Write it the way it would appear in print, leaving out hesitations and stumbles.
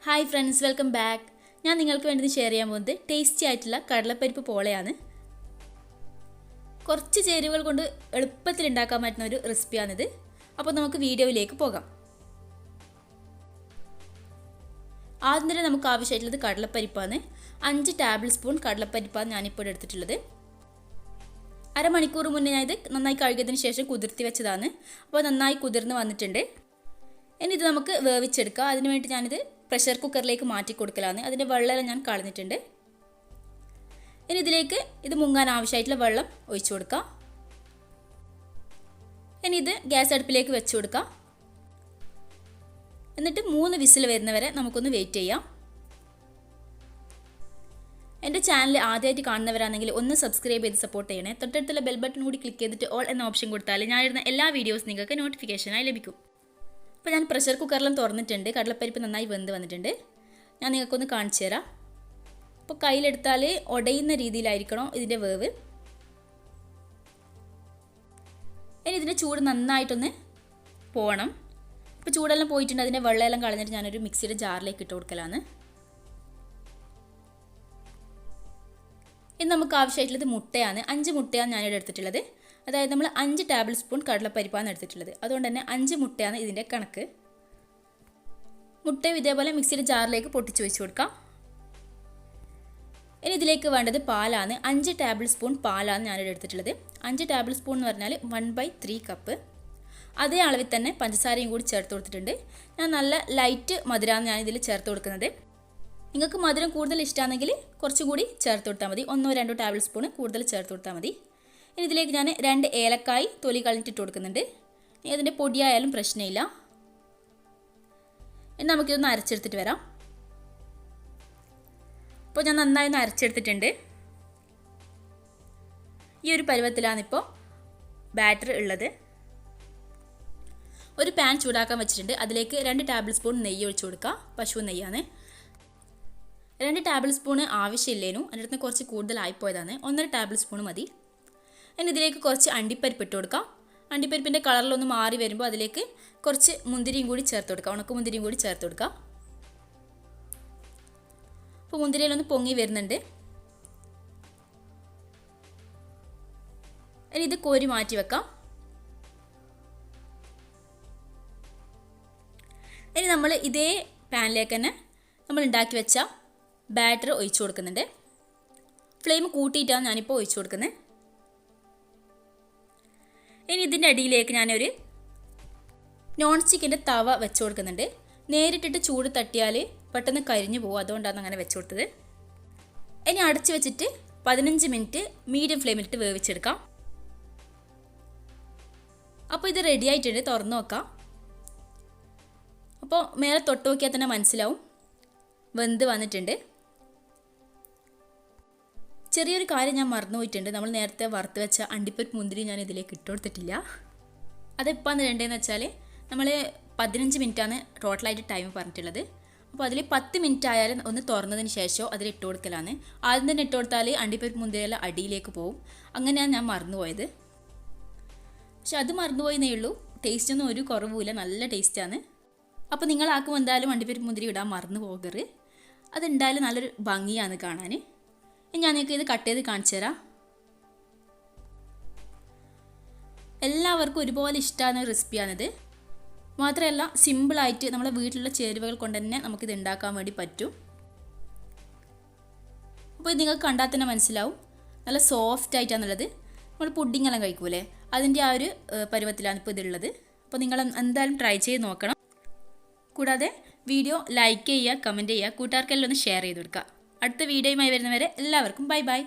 Hi friends, welcome back. ഞാൻ നിങ്ങൾക്ക് വേണ്ടി ഷെയർ ചെയ്യാൻ പോകുന്നത് ടേസ്റ്റി ആയിട്ടുള്ള കടലപ്പരിപ്പ് പോളയാണ്. കുറച്ച് ചേരുവകൾ കൊണ്ട് എളുപ്പത്തിൽ ഉണ്ടാക്കാൻ പറ്റുന്ന ഒരു റെസിപ്പിയാണിത്. അപ്പോൾ നമുക്ക് വീഡിയോയിലേക്ക് പോകാം. ആദ്യം തന്നെ നമുക്ക് ആവശ്യമായിട്ടുള്ളത് കടലപ്പരിപ്പാണ്. 5 ടേബിൾ സ്പൂൺ കടലപ്പരിപ്പാണ് ഞാനിപ്പോൾ എടുത്തിട്ടുള്ളത്. അരമണിക്കൂർ മുന്നേ ഞാൻ ഇത് നന്നായി കഴുകിയതിന് ശേഷം കുതിർത്തി വെച്ചതാണ്. അപ്പോൾ നന്നായി കുതിർന്ന് വന്നിട്ടുണ്ട്. ഇനി ഇത് നമുക്ക് വേവിച്ചെടുക്കാം. അതിനുവേണ്ടി ഞാനിത് പ്രഷർ കുക്കറിലേക്ക് മാറ്റി കൊടുക്കലാണ്. അതിൻ്റെ വെള്ളം ഞാൻ കളഞ്ഞിട്ടുണ്ട്. ഇനി ഇതിലേക്ക് ഇത് മുങ്ങാൻ ആവശ്യമായിട്ടുള്ള വെള്ളം ഒഴിച്ചു കൊടുക്കാം. ഇനി ഇത് ഗ്യാസ് അടുപ്പിലേക്ക് വെച്ച് കൊടുക്കാം. എന്നിട്ട് 3 വിസിൽ വരുന്നവരെ നമുക്കൊന്ന് വെയിറ്റ് ചെയ്യാം. എൻ്റെ ചാനൽ ആദ്യമായിട്ട് കാണുന്നവരാണെങ്കിൽ ഒന്ന് സബ്സ്ക്രൈബ് ചെയ്ത് സപ്പോർട്ട് ചെയ്യണേ. തൊട്ടടുത്തുള്ള ബെൽ ബട്ടൺ കൂടി ക്ലിക്ക് ചെയ്തിട്ട് ഓൾ എന്ന ഓപ്ഷൻ കൊടുത്താൽ ഞാൻ ഇടുന്ന എല്ലാ വീഡിയോസ് നിങ്ങൾക്ക് നോട്ടിഫിക്കേഷനായി ലഭിക്കും. അപ്പോൾ ഞാൻ പ്രഷർ കുക്കറിലും തുറന്നിട്ടുണ്ട്. കടലപ്പരിപ്പ് നന്നായി വെന്ത് വന്നിട്ടുണ്ട്. ഞാൻ നിങ്ങൾക്കൊന്ന് കാണിച്ചു തരാം. അപ്പോൾ കയ്യിലെടുത്താൽ ഉടയുന്ന രീതിയിലായിരിക്കണം ഇതിൻ്റെ വേവ്. ഇനി ഇതിൻ്റെ ചൂട് നന്നായിട്ടൊന്ന് പോകണം. ഇപ്പോൾ ചൂടെല്ലാം പോയിട്ടുണ്ട്. അതിൻ്റെ വെള്ളമെല്ലാം കളഞ്ഞിട്ട് ഞാനൊരു മിക്സിയുടെ ജാറിലേക്ക് ഇട്ട് കൊടുക്കലാണ്. ഇനി നമുക്ക് ആവശ്യമായിട്ടുള്ളത് മുട്ടയാണ്. 5 മുട്ടയാണ് ഞാനിവിടെ എടുത്തിട്ടുള്ളത്. അതായത് നമ്മൾ 5 ടേബിൾ സ്പൂൺ കടലപ്പരിപ്പാണ് എടുത്തിട്ടുള്ളത്. അതുകൊണ്ട് തന്നെ 5 മുട്ടയാണ് ഇതിൻ്റെ കണക്ക്. മുട്ടയും ഇതേപോലെ മിക്സിയുടെ ജാറിലേക്ക് പൊട്ടിച്ച് വെച്ച് കൊടുക്കാം. ഇനി ഇതിലേക്ക് വേണ്ടത് പാലാണ്. 5 ടേബിൾ സ്പൂൺ പാലാണ് ഞാനിവിടെ എടുത്തിട്ടുള്ളത്. 5 ടേബിൾ സ്പൂൺ എന്ന് പറഞ്ഞാൽ 1/3 കപ്പ്. അതേ അളവിൽ തന്നെ പഞ്ചസാരയും കൂടി ചേർത്ത് കൊടുത്തിട്ടുണ്ട്. ഞാൻ നല്ല ലൈറ്റ് മധുരമാണ് ഞാനിതിൽ ചേർത്ത് കൊടുക്കുന്നത്. നിങ്ങൾക്ക് മധുരം കൂടുതൽ ഇഷ്ടമാണെങ്കിൽ കുറച്ചുകൂടി ചേർത്ത് കൊടുത്താൽ മതി. 1-2 ടേബിൾ സ്പൂൺ കൂടുതൽ ചേർത്ത് കൊടുത്താൽ മതി. ഇനി ഇതിലേക്ക് ഞാൻ 2 ഏലക്കായ് തൊലി കളഞ്ഞിട്ട് കൊടുക്കുന്നുണ്ട്. ഇനി അതിൻ്റെ പൊടിയായാലും പ്രശ്നമില്ല. ഇനി നമുക്കിതൊന്ന് അരച്ചെടുത്തിട്ട് വരാം. അപ്പോൾ ഞാൻ നന്നായി ഒന്ന് അരച്ചെടുത്തിട്ടുണ്ട്. ഈ ഒരു പരുവത്തിലാണിപ്പോൾ ബാറ്റർ ഉള്ളത്. ഒരു പാൻ ചൂടാക്കാൻ വെച്ചിട്ടുണ്ട്. അതിലേക്ക് 2 ടേബിൾ സ്പൂൺ നെയ്യ് ഒഴിച്ചു കൊടുക്കുക. പശു നെയ്യാണ്. 2 ടേബിൾ സ്പൂൺ ആവശ്യമില്ലേനു. അതിൻ്റെ അടുത്ത് കുറച്ച് കൂടുതലായിപ്പോയതാണ്. 1.5 ടേബിൾ സ്പൂൺ മതി. ഇനി ഇതിലേക്ക് കുറച്ച് അണ്ടിപ്പരിപ്പ് ഇട്ട് കൊടുക്കാം. അണ്ടിപ്പരിപ്പിൻ്റെ കളറിലൊന്ന് മാറി വരുമ്പോൾ അതിലേക്ക് കുറച്ച് മുന്തിരിയും കൂടി ചേർത്ത് കൊടുക്കാം. ഉണക്ക മുന്തിരിയും കൂടി ചേർത്ത് കൊടുക്കാം. അപ്പോൾ മുന്തിരിയിലൊന്ന് പൊങ്ങി വരുന്നുണ്ട്. ഇനി ഇത് കോരി മാറ്റി വെക്കാം. ഇനി നമ്മൾ ഇതേ പാനിലേക്ക് തന്നെ നമ്മൾ ഉണ്ടാക്കി വെച്ച ബാറ്റർ ഒഴിച്ചു കൊടുക്കുന്നുണ്ട്. ഫ്ലെയിം കൂട്ടിയിട്ടാണ് ഞാനിപ്പോൾ ഒഴിച്ചു കൊടുക്കുന്നത്. ഇനി ഇതിൻ്റെ അടിയിലേക്ക് ഞാനൊരു നോൺ സ്റ്റിക്കിൻ്റെ തവ വെച്ച് കൊടുക്കുന്നുണ്ട്. നേരിട്ടിട്ട് ചൂട് തട്ടിയാൽ പെട്ടെന്ന് കരിഞ്ഞു പോകും. അതുകൊണ്ടാണ് അങ്ങനെ വെച്ച് കൊടുത്തത്. ഇനി അടച്ച് വെച്ചിട്ട് 15 മിനിറ്റ് മീഡിയം ഫ്ലെയിമിലിട്ട് വേവിച്ചെടുക്കാം. അപ്പോൾ ഇത് റെഡി ആയിട്ടുണ്ട്. തുറന്നു നോക്കാം. അപ്പോൾ മേലെ തൊട്ട് നോക്കിയാൽ തന്നെ മനസ്സിലാവും വെന്ത് വന്നിട്ടുണ്ട്. ചെറിയൊരു കാര്യം ഞാൻ മറന്നുപോയിട്ടുണ്ട്. നമ്മൾ നേരത്തെ വറുത്ത് വെച്ച അണ്ടിപ്പരിപ്പ് മുന്തിരി ഞാൻ ഇതിലേക്ക് ഇട്ട് കൊടുത്തിട്ടില്ല. അതെപ്പോൾ ഇടേണ്ടതെന്ന് വെച്ചാൽ നമ്മൾ 15 മിനിറ്റാണ് ടോട്ടലായിട്ട് ടൈം പറഞ്ഞിട്ടുള്ളത്. അപ്പോൾ അതിൽ 10 മിനിറ്റ് ആയാലും ഒന്ന് തുറന്നതിന് ശേഷം അതിൽ ഇട്ട് കൊടുക്കലാണ്. ആദ്യം തന്നെ ഇട്ട് കൊടുത്താൽ അണ്ടിപ്പരിപ്പ് മുന്തിരിയെല്ലാം അടിയിലേക്ക് പോകും. അങ്ങനെയാണ് ഞാൻ മറന്നുപോയത്. പക്ഷെ അത് മറന്നുപോയെന്നേ ഉള്ളൂ. ടേസ്റ്റൊന്നും ഒരു കുറവുമില്ല. നല്ല ടേസ്റ്റാണ്. അപ്പോൾ നിങ്ങളാക്കും എന്തായാലും അണ്ടിപ്പരിപ്പ് മുന്തിരി ഇടാൻ മറന്നു പോകരുത്. അതുണ്ടായാലും നല്ലൊരു ഭംഗിയാണ് കാണാൻ. ഞാൻ നിങ്ങൾക്ക് ഇത് കട്ട് ചെയ്ത് കാണിച്ചു തരാം. എല്ലാവർക്കും ഒരുപോലെ ഇഷ്ടമാകുന്ന റെസിപ്പിയാണിത്. മാത്രമല്ല സിമ്പിളായിട്ട് നമ്മളെ വീട്ടിലുള്ള ചേരുവകൾ കൊണ്ട് തന്നെ നമുക്കിത് ഉണ്ടാക്കാൻ വേണ്ടി പറ്റും. അപ്പോൾ ഇത് നിങ്ങൾക്ക് കണ്ടാൽ തന്നെ മനസ്സിലാവും നല്ല സോഫ്റ്റ് ആയിട്ടാണുള്ളത്. നമ്മൾ പുഡിങ്ങെല്ലാം കഴിക്കൂലേ, അതിൻ്റെ ആ ഒരു പരുവത്തിലാണ് ഇപ്പോൾ ഇതുള്ളത്. അപ്പോൾ നിങ്ങൾ എന്തായാലും ട്രൈ ചെയ്ത് നോക്കണം. കൂടാതെ വീഡിയോ ലൈക്ക് ചെയ്യുക, കമൻറ്റ് ചെയ്യുക, കൂട്ടുകാർക്കെല്ലാം ഒന്ന് ഷെയർ ചെയ്ത് കൊടുക്കുക. അടുത്ത വീഡിയോയുമായി വരുന്നവരെ എല്ലാവർക്കും ബൈ ബൈ.